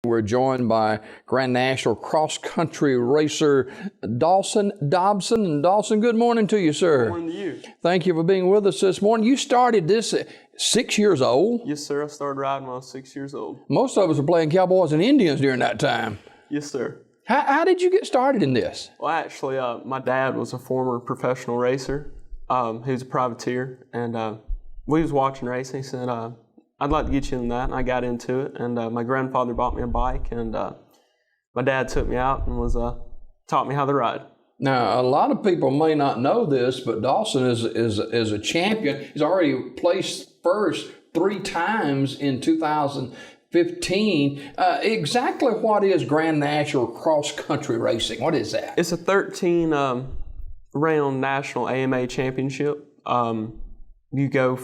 We're joined by Grand National cross-country racer Dawson Dobson. And Dawson, good morning to you, sir. Good morning to you. Thank you for being with us this morning. You started this at 6 years old? Yes, sir. I started riding when I was 6 years old. Most of us were playing cowboys and Indians during that time. Yes, sir. How did you get started in this? Well, actually, my dad was a former professional racer. He was a privateer, and we was watching racing. He said, I'd like to get you in that, and I got into it. And my grandfather bought me a bike, and my dad took me out and taught me how to ride. Now, a lot of people may not know this, but Dawson is a champion. He's already placed first 3 times in 2015. Exactly what is Grand National cross country racing? What is that? It's a 13 round national AMA championship. You go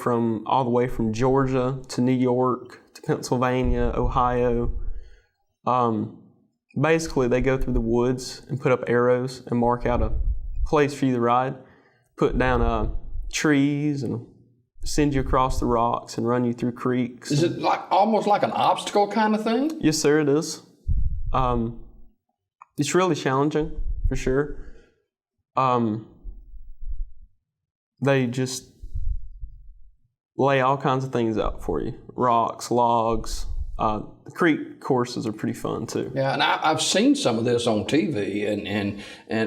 all the way from Georgia to New York to Pennsylvania, Ohio. Basically, they go through the woods and put up arrows and mark out a place for you to ride, put down trees and send you across the rocks and run you through creeks. Is it almost like an obstacle kind of thing? Yes, sir, it is. It's really challenging, for sure. They just lay all kinds of things out for you. Rocks, logs. The creek courses are pretty fun too. Yeah, and I've seen some of this on TV,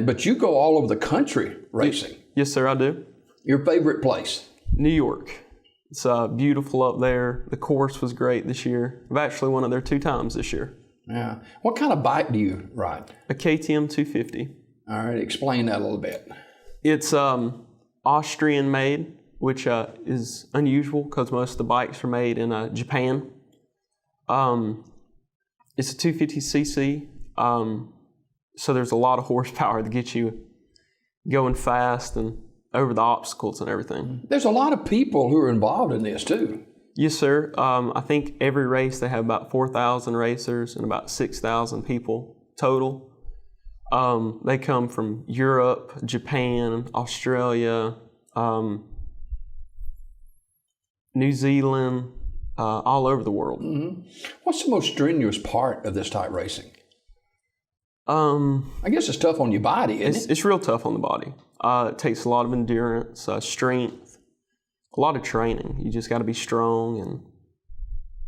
but you go all over the country racing. Yes, sir, I do. Your favorite place? New York. It's beautiful up there. The course was great this year. I've actually won it there 2 times this year. Yeah. What kind of bike do you ride? A KTM 250. All right, explain that a little bit. It's Austrian made, which is unusual because most of the bikes are made in Japan. It's a 250cc, so there's a lot of horsepower to get you going fast and over the obstacles and everything. There's a lot of people who are involved in this too. Yes, sir. I think every race they have about 4,000 racers and about 6,000 people total. They come from Europe, Japan, Australia, New Zealand, all over the world. Mm-hmm. What's the most strenuous part of this type racing? I guess it's tough on your body, isn't it? It's real tough on the body. It takes a lot of endurance, strength, a lot of training. You just got to be strong and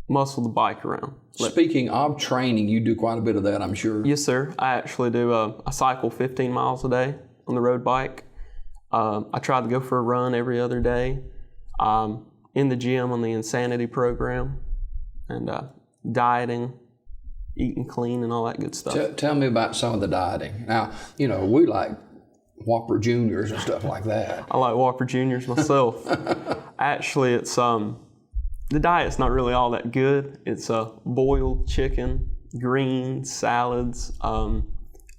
muscle the bike around. Speaking of training, you do quite a bit of that, I'm sure. Yes, sir. I actually do. I cycle 15 miles a day on the road bike. I try to go for a run every other day. In the gym on the Insanity program, and dieting, eating clean, and all that good stuff. Tell me about some of the dieting. Now, we like Whopper Juniors and stuff like that. I like Whopper Juniors myself. Actually, it's the diet's not really all that good. It's boiled chicken, greens, salads,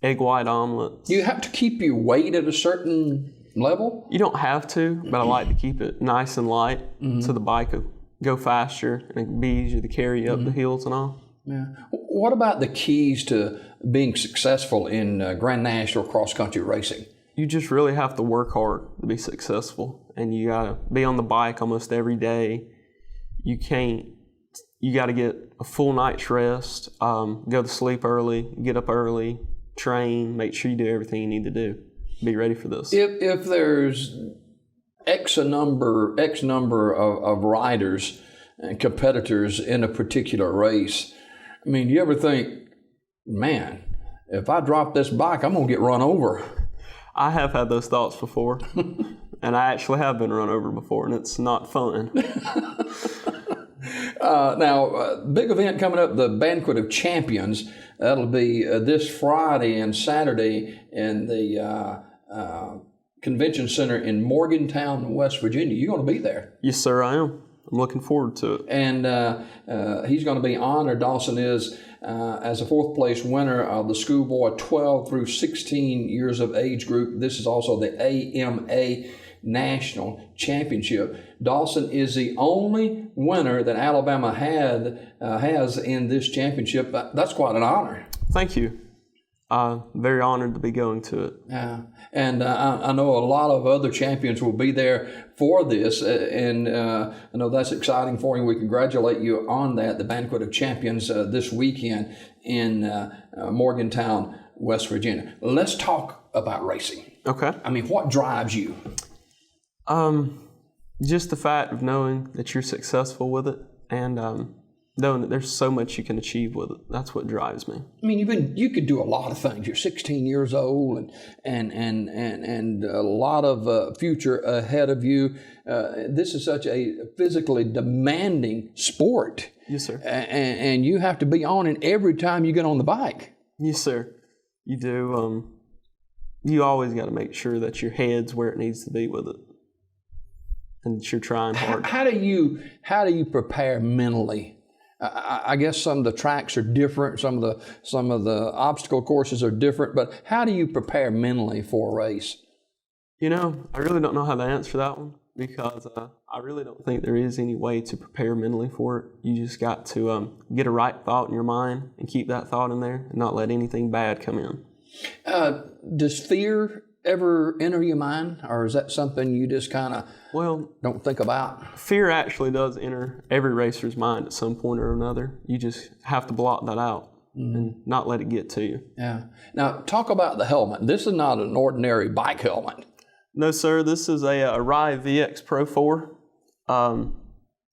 egg white omelets. You have to keep your weight at a certain level? You don't have to, but I like to keep it nice and light so the bike will go faster and it can be easier to carry you up the hills and all. Yeah. What about the keys to being successful in Grand National cross-country racing? You just really have to work hard to be successful, and you got to be on the bike almost every day. You got to get a full night's rest, go to sleep early, get up early, train, make sure you do everything you need to do. Be ready for this. If there's X number of riders and competitors in a particular race, I mean, you ever think, man, if I drop this bike, I'm going to get run over? I have had those thoughts before, and I actually have been run over before, and it's not fun. Now, big event coming up, the Banquet of Champions. That'll be this Friday and Saturday in the Convention Center in Morgantown, West Virginia. You're going to be there. Yes, sir, I am. I'm looking forward to it. And he's going to be honored, Dawson is, as a 4th place winner of the schoolboy 12 through 16 years of age group. This is also the AMA National Championship. Dawson is the only winner that Alabama has in this championship. That's quite an honor. Thank you. Very honored to be going to it. Yeah, and I know a lot of other champions will be there for this, and I know that's exciting for you. We congratulate you on that, the Banquet of Champions this weekend in Morgantown, West Virginia. Let's talk about racing. Okay. I mean, what drives you? Just the fact of knowing that you're successful with it, and knowing that there's so much you can achieve with it. That's what drives me. I mean, you could do a lot of things. You're 16 years old, and a lot of future ahead of you. This is such a physically demanding sport. Yes, sir. And you have to be on it every time you get on the bike. Yes, sir. You do. You always got to make sure that your head's where it needs to be with it, and that you're trying hard. How do you prepare mentally? I guess some of the tracks are different. Some of the obstacle courses are different. But how do you prepare mentally for a race? I really don't know how to answer that one, because I really don't think there is any way to prepare mentally for it. You just got to get a right thought in your mind and keep that thought in there and not let anything bad come in. Does fear ever enter your mind, or is that something you just kind of don't think about? Fear actually does enter every racer's mind at some point or another. You just have to block that out and not let it get to you. Yeah. Now, talk about the helmet. This is not an ordinary bike helmet. No, sir. This is a Rye VX Pro 4. The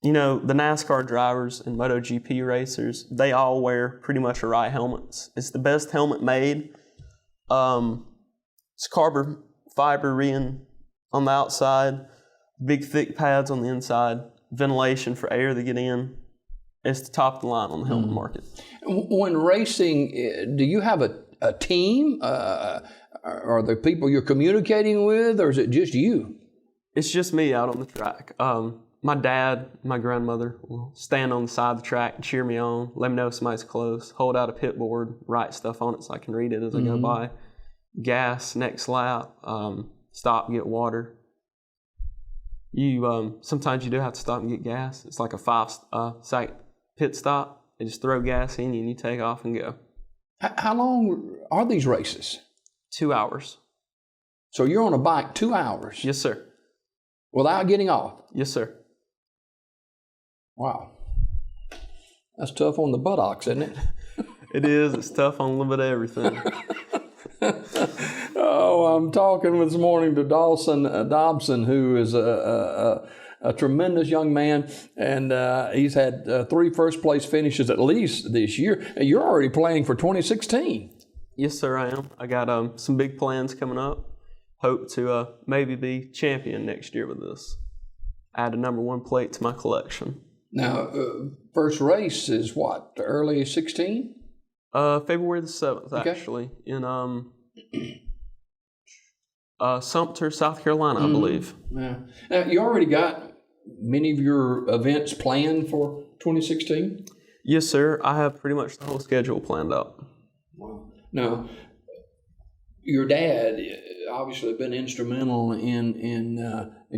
NASCAR drivers and MotoGP racers, they all wear pretty much Rye helmets. It's the best helmet made. It's carbon fiber ring on the outside, big thick pads on the inside, ventilation for air to get in. It's the top of the line on the helmet market. When racing, do you have a team? Are there people you're communicating with, or is it just you? It's just me out on the track. My dad, my grandmother will stand on the side of the track and cheer me on, let me know if somebody's close, hold out a pit board, write stuff on it so I can read it as I go by. Gas, next lap, stop, get water. Sometimes you do have to stop and get gas. It's like a 5-second pit stop. They just throw gas in you and you take off and go. How long are these races? 2 hours. So you're on a bike 2 hours? Yes, sir. Without getting off? Yes, sir. Wow. That's tough on the buttocks, isn't it? It is. It's tough on a little bit of everything. I'm talking this morning to Dawson Dobson, who is a tremendous young man, and he's had 3 first-place finishes at least this year. You're already playing for 2016. Yes, sir, I am. I got some big plans coming up. Hope to maybe be champion next year with this. Add a number 1 plate to my collection. Now, first race is what, early 16? February the 7th, actually, in Sumter, South Carolina, I believe. Yeah. Now, you already got many of your events planned for 2016? Yes, sir. I have pretty much the whole schedule planned out. Wow. Now, your dad obviously been instrumental in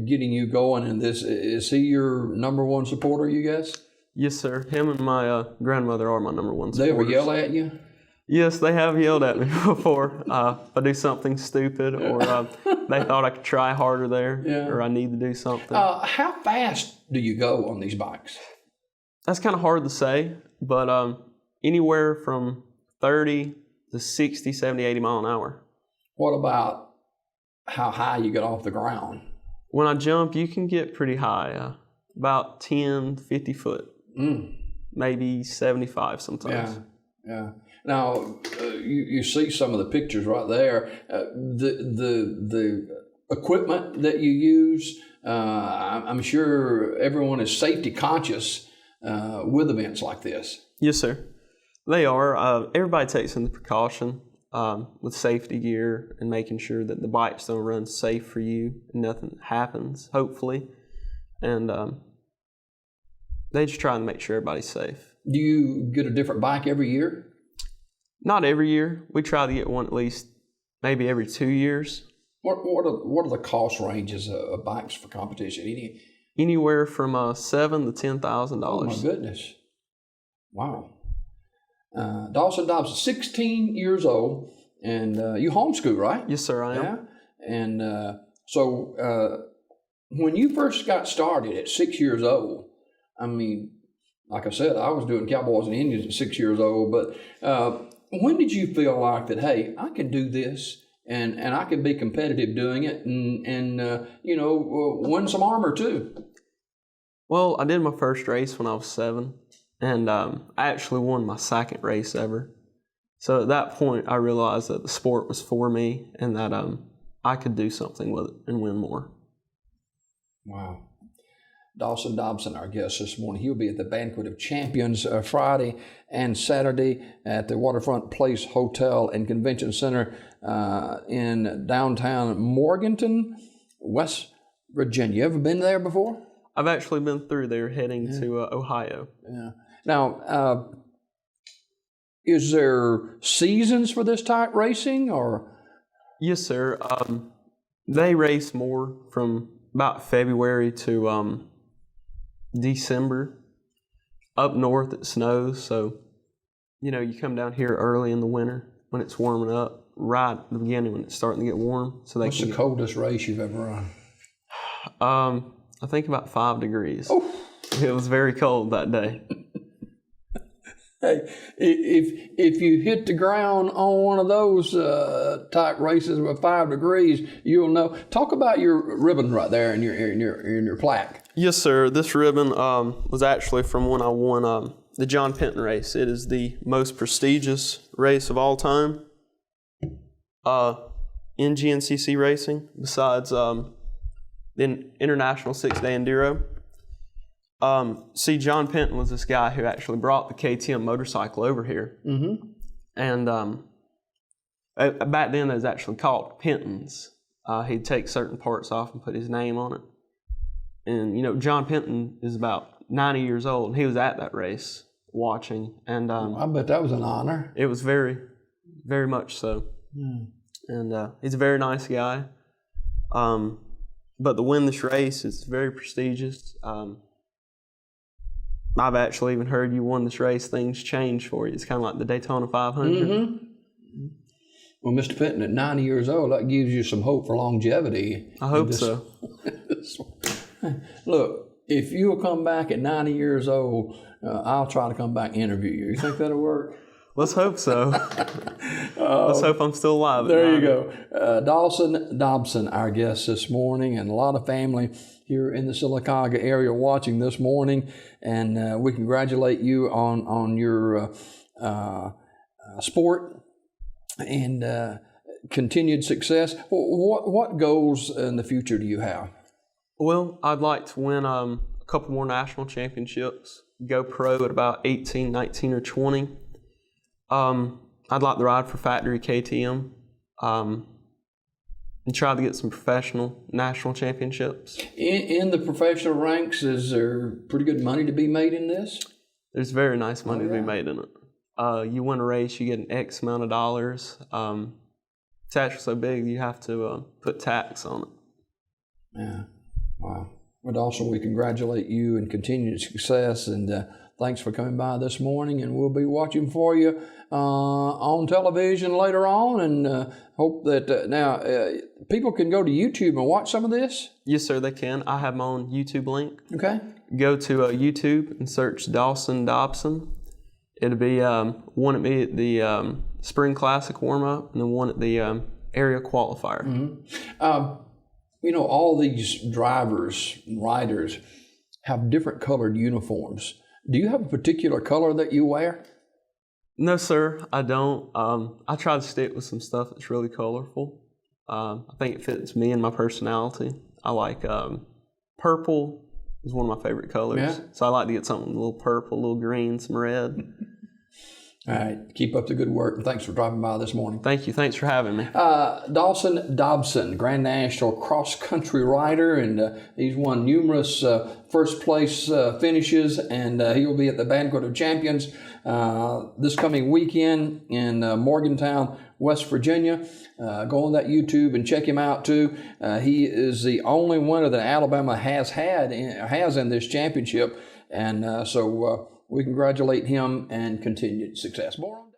getting you going in this. Is he your number 1 supporter, you guys? Yes, sir. Him and my grandmother are my number 1 supporters. They ever yell at you? Yes, they have yelled at me before. If I do something stupid, or they thought I could try harder there, or I need to do something. How fast do you go on these bikes? That's kind of hard to say, but anywhere from 30 to 60, 70, 80 mile an hour. What about how high you get off the ground? When I jump, you can get pretty high, about 10, 50 foot, maybe 75 sometimes. Yeah. Now, you see some of the pictures right there. The equipment that you use, I'm sure everyone is safety conscious with events like this. Yes, sir. They are. Everybody takes into precaution with safety gear and making sure that the bike's going to run safe for you and nothing happens, hopefully. And they just try to make sure everybody's safe. Do you get a different bike every year? Not every year. We try to get one at least maybe every 2 years. What are the cost ranges of bikes for competition? Anywhere from $7,000 to $10,000. Oh my goodness! Wow. Dawson Dobson, 16 years old, and you homeschool, right? Yes, sir, I am. Yeah. And so when you first got started at 6 years old, I mean, like I said, I was doing Cowboys and Indians at 6 years old. But when did you feel like that, hey, I can do this and I can be competitive doing it and win some armor too? Well, I did my first race when I was 7, and I actually won my second race ever. So at that point, I realized that the sport was for me and that I could do something with it and win more. Wow. Dawson Dobson, our guest this morning. He'll be at the Banquet of Champions Friday and Saturday at the Waterfront Place Hotel and Convention Center in downtown Morganton, West Virginia. You ever been there before? I've actually been through there heading to Ohio. Yeah. Now, is there seasons for this type racing, or? Yes, sir. They race more from about February to December. Up north it snows, so you come down here early in the winter when it's warming up, right at the beginning when it's starting to get warm. So what's the coldest race you've ever run? I think about 5 degrees. Oh. It was very cold that day. Hey, if you hit the ground on one of those type races with 5 degrees, you'll know. Talk about your ribbon right there in your plaque. Yes, sir. This ribbon was actually from when I won the John Penton race. It is the most prestigious race of all time in GNCC racing, besides the International 6-Day Enduro. See, John Penton was this guy who actually brought the KTM motorcycle over here. Mm-hmm. And back then it was actually called Penton's. He'd take certain parts off and put his name on it. And, John Penton is about 90 years old, and he was at that race watching. And I bet that was an honor. It was very, very much so. Mm. And he's a very nice guy. But to win this race is very prestigious. I've actually even heard you won this race, things change for you. It's kind of like the Daytona 500. Mm-hmm. Well, Mr. Penton, at 90 years old, that gives you some hope for longevity. I hope so. Look, if you'll come back at 90 years old, I'll try to come back and interview you. You think that'll work? Let's hope so. Let's hope I'm still alive. There you go. Dawson Dobson, our guest this morning, and a lot of family here in the Sylacauga area watching this morning. And we congratulate you on your sport and continued success. What goals in the future do you have? Well, I'd like to win a couple more national championships, go pro at about 18, 19, or 20. I'd like to ride for factory KTM and try to get some professional national championships. In the professional ranks, is there pretty good money to be made in this? There's very nice money to be made in it. You win a race, you get an X amount of dollars. It's actually so big you have to put tax on it. Yeah, wow. Well, Dawson, we congratulate you and continued success, and thanks for coming by this morning, and we'll be watching for you on television later on, and hope that now people can go to YouTube and watch some of this? Yes, sir, they can. I have my own YouTube link. Okay. Go to YouTube and search Dawson Dobson. It'll be one at me at the Spring Classic warm-up, and then one at the area qualifier. Mm-hmm. All these drivers and riders have different colored uniforms. Do you have a particular color that you wear? No, sir, I don't. I try to stick with some stuff that's really colorful. I think it fits me and my personality. I like purple is one of my favorite colors. Yeah. So I like to get something a little purple, a little green, some red. All right. Keep up the good work, and thanks for dropping by this morning. Thank you. Thanks for having me. Dawson Dobson, Grand National cross-country rider, and he's won numerous first-place finishes, and he'll be at the Banquet of Champions this coming weekend in Morgantown, West Virginia. Go on that YouTube and check him out, too. He is the only winner that Alabama has in this championship, and so we congratulate him and continued success. More on